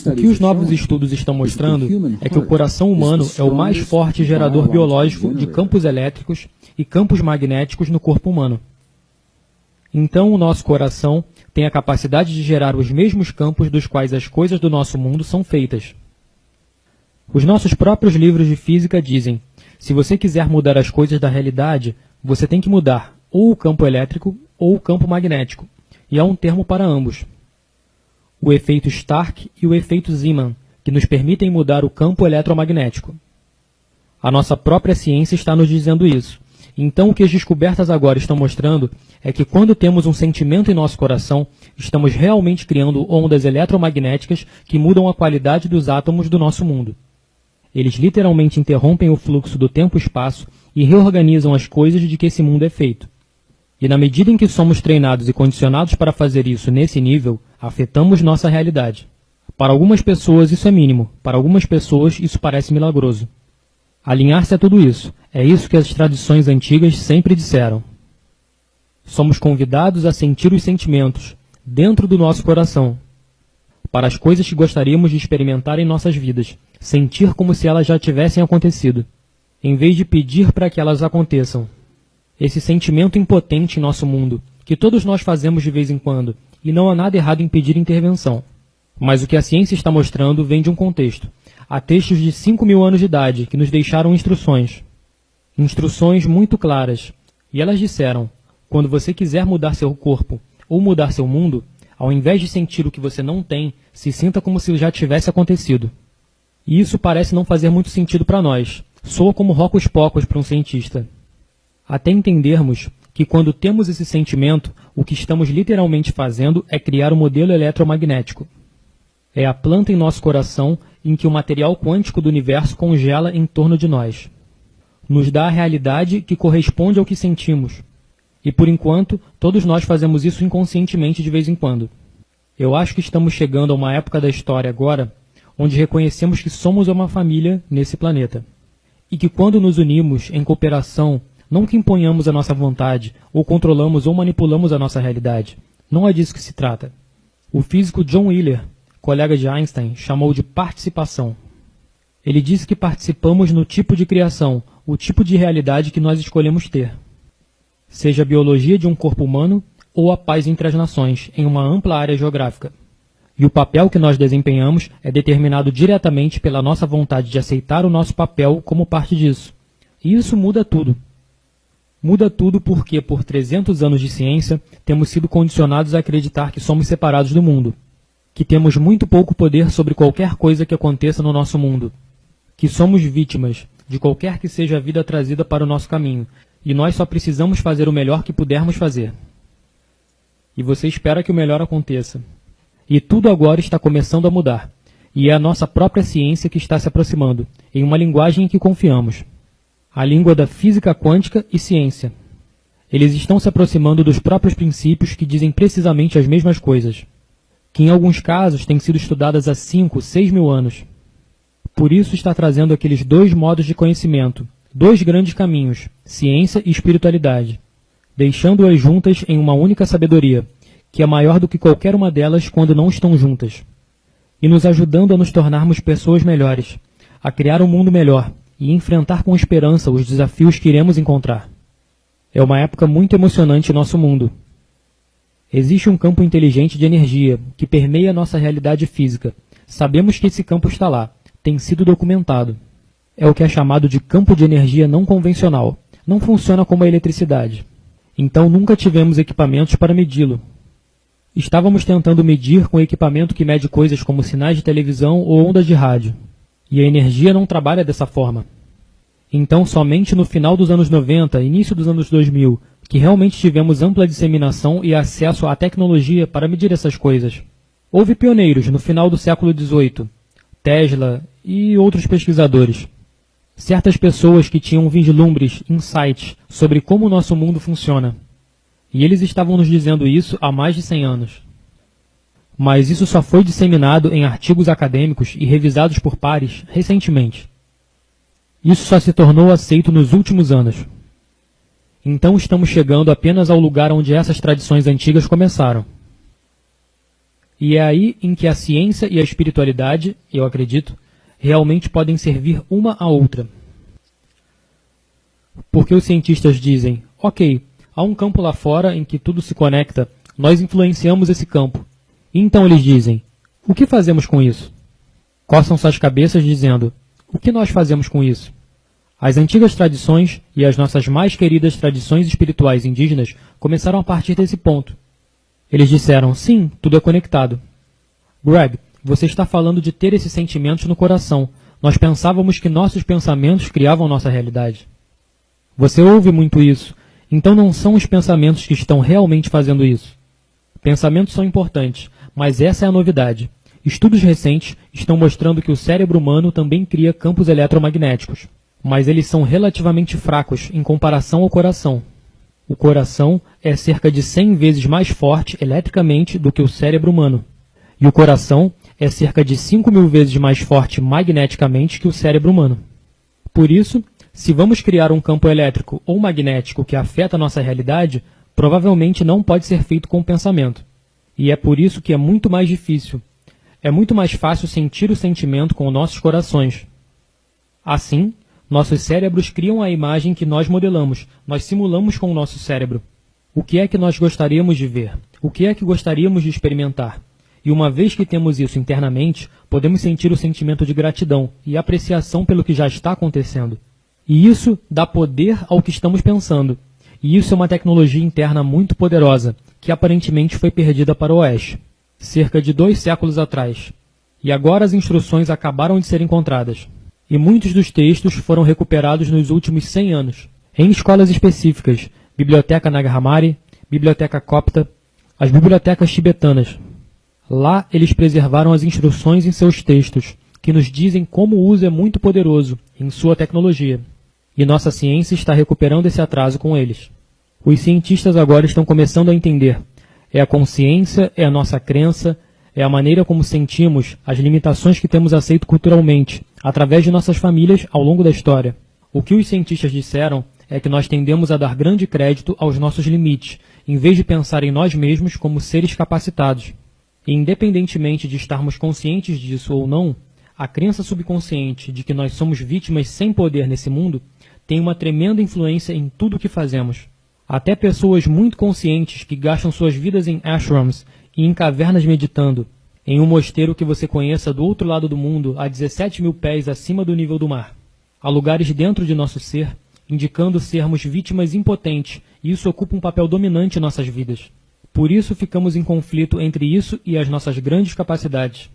O que os novos estudos estão mostrando é que o coração humano é o mais forte gerador biológico de campos elétricos e campos magnéticos no corpo humano. Então, o nosso coração tem a capacidade de gerar os mesmos campos dos quais as coisas do nosso mundo são feitas. Os nossos próprios livros de física dizem: se você quiser mudar as coisas da realidade, você tem que mudar ou o campo elétrico ou o campo magnético, e há um termo para ambos. O efeito Stark e o efeito Zeeman, que nos permitem mudar o campo eletromagnético. A nossa própria ciência está nos dizendo isso. Então, o que as descobertas agora estão mostrando é que quando temos um sentimento em nosso coração, estamos realmente criando ondas eletromagnéticas que mudam a qualidade dos átomos do nosso mundo. Eles literalmente interrompem o fluxo do tempo-espaço e reorganizam as coisas de que esse mundo é feito. E na medida em que somos treinados e condicionados para fazer isso nesse nível, afetamos nossa realidade. Para algumas pessoas isso é mínimo, para algumas pessoas isso parece milagroso. Alinhar-se a tudo isso, é isso que as tradições antigas sempre disseram. Somos convidados a sentir os sentimentos, dentro do nosso coração, para as coisas que gostaríamos de experimentar em nossas vidas, sentir como se elas já tivessem acontecido, em vez de pedir para que elas aconteçam. Esse sentimento impotente em nosso mundo, que todos nós fazemos de vez em quando, e não há nada errado em pedir intervenção. Mas o que a ciência está mostrando vem de um contexto. Há textos de 5.000 anos de idade que nos deixaram instruções. Instruções muito claras. E elas disseram: quando você quiser mudar seu corpo ou mudar seu mundo, ao invés de sentir o que você não tem, se sinta como se já tivesse acontecido. E isso parece não fazer muito sentido para nós. Soa como hocus-pocus para um cientista. Até entendermos que quando temos esse sentimento, o que estamos literalmente fazendo é criar um modelo eletromagnético. É a planta em nosso coração em que o material quântico do universo congela em torno de nós. Nos dá a realidade que corresponde ao que sentimos. E por enquanto, todos nós fazemos isso inconscientemente de vez em quando. Eu acho que estamos chegando a uma época da história agora, onde reconhecemos que somos uma família nesse planeta. E que quando nos unimos em cooperação, não que imponhamos a nossa vontade, ou controlamos ou manipulamos a nossa realidade. Não é disso que se trata. O físico John Wheeler, colega de Einstein, chamou de participação. Ele disse que participamos no tipo de criação, o tipo de realidade que nós escolhemos ter. Seja a biologia de um corpo humano ou a paz entre as nações, em uma ampla área geográfica. E o papel que nós desempenhamos é determinado diretamente pela nossa vontade de aceitar o nosso papel como parte disso. E isso muda tudo. Muda tudo porque, por 300 anos de ciência, temos sido condicionados a acreditar que somos separados do mundo, que temos muito pouco poder sobre qualquer coisa que aconteça no nosso mundo, que somos vítimas de qualquer que seja a vida trazida para o nosso caminho, e nós só precisamos fazer o melhor que pudermos fazer. E você espera que o melhor aconteça. E tudo agora está começando a mudar, e é a nossa própria ciência que está se aproximando, em uma linguagem em que confiamos. A língua da física quântica e ciência. Eles estão se aproximando dos próprios princípios que dizem precisamente as mesmas coisas, que em alguns casos têm sido estudadas há 5, 6 mil anos. Por isso está trazendo aqueles dois modos de conhecimento, dois grandes caminhos, ciência e espiritualidade, deixando-as juntas em uma única sabedoria, que é maior do que qualquer uma delas quando não estão juntas, e nos ajudando a nos tornarmos pessoas melhores, a criar um mundo melhor, e enfrentar com esperança os desafios que iremos encontrar. É uma época muito emocionante em nosso mundo. Existe um campo inteligente de energia que permeia nossa realidade física. Sabemos que esse campo está lá, tem sido documentado. É o que é chamado de campo de energia não convencional. Não funciona como a eletricidade. Então nunca tivemos equipamentos para medi-lo. Estávamos tentando medir com equipamento que mede coisas como sinais de televisão ou ondas de rádio. E a energia não trabalha dessa forma. Então, somente no final dos anos 90, início dos anos 2000, que realmente tivemos ampla disseminação e acesso à tecnologia para medir essas coisas. Houve pioneiros no final do século XVIII, Tesla e outros pesquisadores. Certas pessoas que tinham vislumbres, insights sobre como o nosso mundo funciona. E eles estavam nos dizendo isso há mais de 100 anos. Mas isso só foi disseminado em artigos acadêmicos e revisados por pares recentemente. Isso só se tornou aceito nos últimos anos. Então estamos chegando apenas ao lugar onde essas tradições antigas começaram. E é aí em que a ciência e a espiritualidade, eu acredito, realmente podem servir uma à outra. Porque os cientistas dizem, ok, há um campo lá fora em que tudo se conecta, nós influenciamos esse campo. E então eles dizem, o que fazemos com isso? Coçam suas cabeças dizendo, o que nós fazemos com isso? As antigas tradições e as nossas mais queridas tradições espirituais indígenas começaram a partir desse ponto. Eles disseram, sim, tudo é conectado. Greg, você está falando de ter esses sentimentos no coração. Nós pensávamos que nossos pensamentos criavam nossa realidade. Você ouve muito isso, então não são os pensamentos que estão realmente fazendo isso. Pensamentos são importantes, mas essa é a novidade. Estudos recentes estão mostrando que o cérebro humano também cria campos eletromagnéticos, mas eles são relativamente fracos em comparação ao coração. O coração é cerca de 100 vezes mais forte eletricamente do que o cérebro humano, e o coração é cerca de 5.000 vezes mais forte magneticamente que o cérebro humano. Por isso, se vamos criar um campo elétrico ou magnético que afeta a nossa realidade, provavelmente não pode ser feito com o pensamento. E é por isso que é muito mais difícil. É muito mais fácil sentir o sentimento com nossos corações. Assim, nossos cérebros criam a imagem que nós modelamos, nós simulamos com o nosso cérebro. O que é que nós gostaríamos de ver? O que é que gostaríamos de experimentar? E uma vez que temos isso internamente, podemos sentir o sentimento de gratidão e apreciação pelo que já está acontecendo. E isso dá poder ao que estamos pensando. E isso é uma tecnologia interna muito poderosa, que aparentemente foi perdida para o Oeste, cerca de 2 séculos atrás. E agora as instruções acabaram de ser encontradas. E muitos dos textos foram recuperados nos últimos 100 anos, em escolas específicas, Biblioteca Nag Hammadi, Biblioteca Copta, as bibliotecas tibetanas. Lá eles preservaram as instruções em seus textos, que nos dizem como o uso é muito poderoso em sua tecnologia. E nossa ciência está recuperando esse atraso com eles. Os cientistas agora estão começando a entender. É a consciência, é a nossa crença, é a maneira como sentimos, as limitações que temos aceito culturalmente, através de nossas famílias ao longo da história. O que os cientistas disseram é que nós tendemos a dar grande crédito aos nossos limites, em vez de pensar em nós mesmos como seres capacitados. E independentemente de estarmos conscientes disso ou não, a crença subconsciente de que nós somos vítimas sem poder nesse mundo tem uma tremenda influência em tudo o que fazemos. Até pessoas muito conscientes que gastam suas vidas em ashrams e em cavernas meditando, em um mosteiro que você conheça do outro lado do mundo, a 17.000 pés acima do nível do mar. Há lugares dentro de nosso ser, indicando sermos vítimas impotentes, e isso ocupa um papel dominante em nossas vidas. Por isso ficamos em conflito entre isso e as nossas grandes capacidades.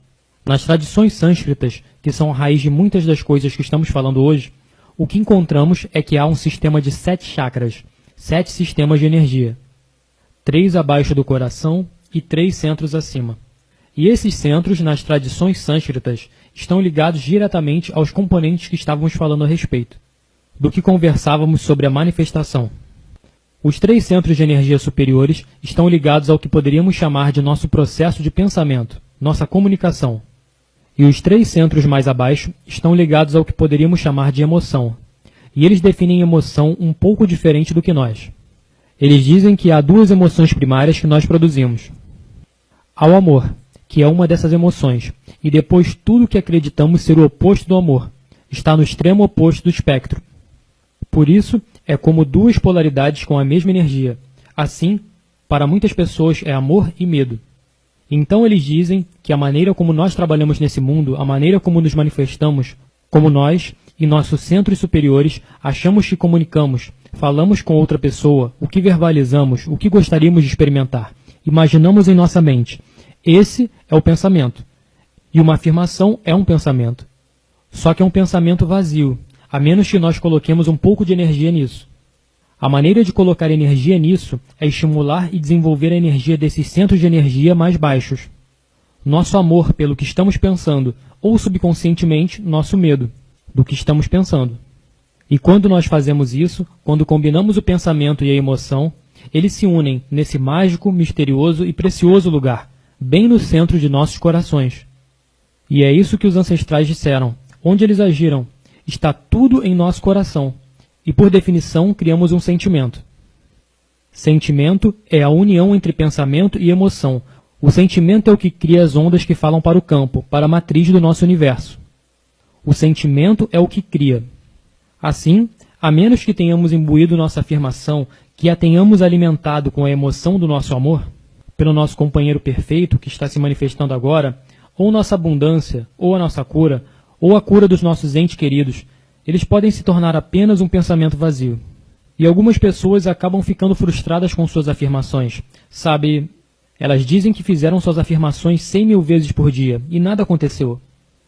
Nas tradições sânscritas, que são a raiz de muitas das coisas que estamos falando hoje, o que encontramos é que há um sistema de 7 chakras, 7 sistemas de energia, 3 abaixo do coração e 3 centros acima. E esses centros, nas tradições sânscritas, estão ligados diretamente aos componentes que estávamos falando a respeito, do que conversávamos sobre a manifestação. Os 3 centros de energia superiores estão ligados ao que poderíamos chamar de nosso processo de pensamento, nossa comunicação. E os 3 centros mais abaixo estão ligados ao que poderíamos chamar de emoção. E eles definem emoção um pouco diferente do que nós. Eles dizem que há 2 emoções primárias que nós produzimos. Há o amor, que é uma dessas emoções, e depois tudo que acreditamos ser o oposto do amor, está no extremo oposto do espectro. Por isso, é como 2 polaridades com a mesma energia. Assim, para muitas pessoas é amor e medo. Então eles dizem que a maneira como nós trabalhamos nesse mundo, a maneira como nos manifestamos, como nós e nossos centros superiores achamos que comunicamos, falamos com outra pessoa, o que verbalizamos, o que gostaríamos de experimentar, imaginamos em nossa mente. Esse é o pensamento. E uma afirmação é um pensamento. Só que é um pensamento vazio, a menos que nós coloquemos um pouco de energia nisso. A maneira de colocar energia nisso é estimular e desenvolver a energia desses centros de energia mais baixos. Nosso amor pelo que estamos pensando, ou subconscientemente, nosso medo do que estamos pensando. E quando nós fazemos isso, quando combinamos o pensamento e a emoção, eles se unem nesse mágico, misterioso e precioso lugar, bem no centro de nossos corações. E é isso que os ancestrais disseram. Onde eles agiram, está tudo em nosso coração. E por definição, criamos um sentimento. Sentimento é a união entre pensamento e emoção, O sentimento é o que cria as ondas que falam para o campo, para a matriz do nosso universo. O sentimento é o que cria. Assim, a menos que tenhamos imbuído nossa afirmação, que a tenhamos alimentado com a emoção do nosso amor, pelo nosso companheiro perfeito que está se manifestando agora, ou nossa abundância, ou a nossa cura, ou a cura dos nossos entes queridos, eles podem se tornar apenas um pensamento vazio. E algumas pessoas acabam ficando frustradas com suas afirmações. Sabe, elas dizem que fizeram suas afirmações 100.000 vezes por dia, e nada aconteceu.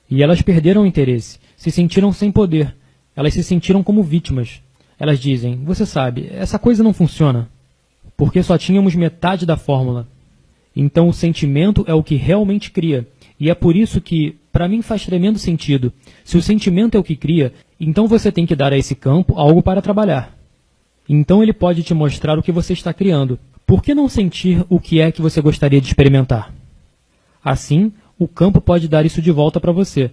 E elas perderam o interesse, se sentiram sem poder, elas se sentiram como vítimas. Elas dizem, você sabe, essa coisa não funciona, porque só tínhamos metade da fórmula. Então o sentimento é o que realmente cria, e é por isso que, para mim faz tremendo sentido, se o sentimento é o que cria, então você tem que dar a esse campo algo para trabalhar. Então ele pode te mostrar o que você está criando. Por que não sentir o que é que você gostaria de experimentar? Assim, o campo pode dar isso de volta para você,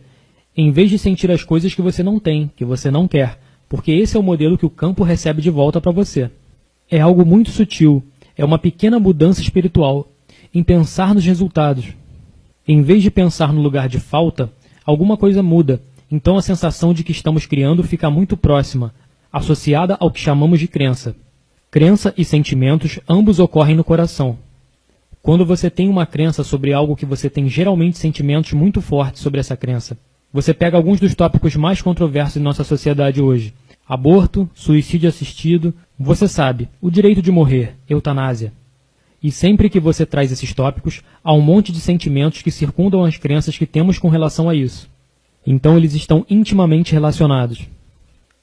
em vez de sentir as coisas que você não tem, que você não quer, porque esse é o modelo que o campo recebe de volta para você. É algo muito sutil, é uma pequena mudança espiritual, em pensar nos resultados. Em vez de pensar no lugar de falta, alguma coisa muda, então a sensação de que estamos criando fica muito próxima, associada ao que chamamos de crença. Crença e sentimentos ambos ocorrem no coração. Quando você tem uma crença sobre algo que você tem geralmente sentimentos muito fortes sobre essa crença. Você pega alguns dos tópicos mais controversos em nossa sociedade hoje. Aborto, suicídio assistido, você sabe, o direito de morrer, eutanásia. E sempre que você traz esses tópicos, há um monte de sentimentos que circundam as crenças que temos com relação a isso. Então eles estão intimamente relacionados.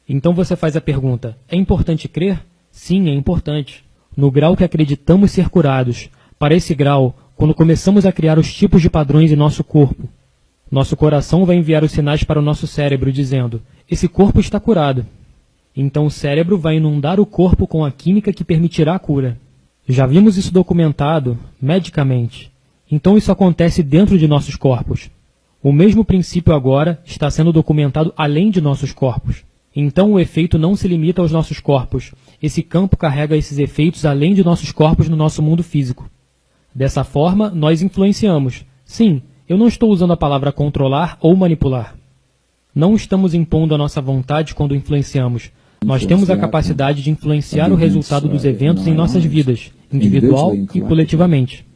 Então você faz a pergunta, é importante crer? Sim, é importante. No grau que acreditamos ser curados, para esse grau, quando começamos a criar os tipos de padrões em nosso corpo, nosso coração vai enviar os sinais para o nosso cérebro dizendo, esse corpo está curado. Então o cérebro vai inundar o corpo com a química que permitirá a cura. Já vimos isso documentado, medicamente. Então isso acontece dentro de nossos corpos. O mesmo princípio agora está sendo documentado além de nossos corpos. Então o efeito não se limita aos nossos corpos. Esse campo carrega esses efeitos além de nossos corpos no nosso mundo físico. Dessa forma, nós influenciamos. Sim, eu não estou usando a palavra controlar ou manipular. Não estamos impondo a nossa vontade quando influenciamos. Nós temos a capacidade de influenciar o resultado dos eventos em nossas vidas, individual e coletivamente.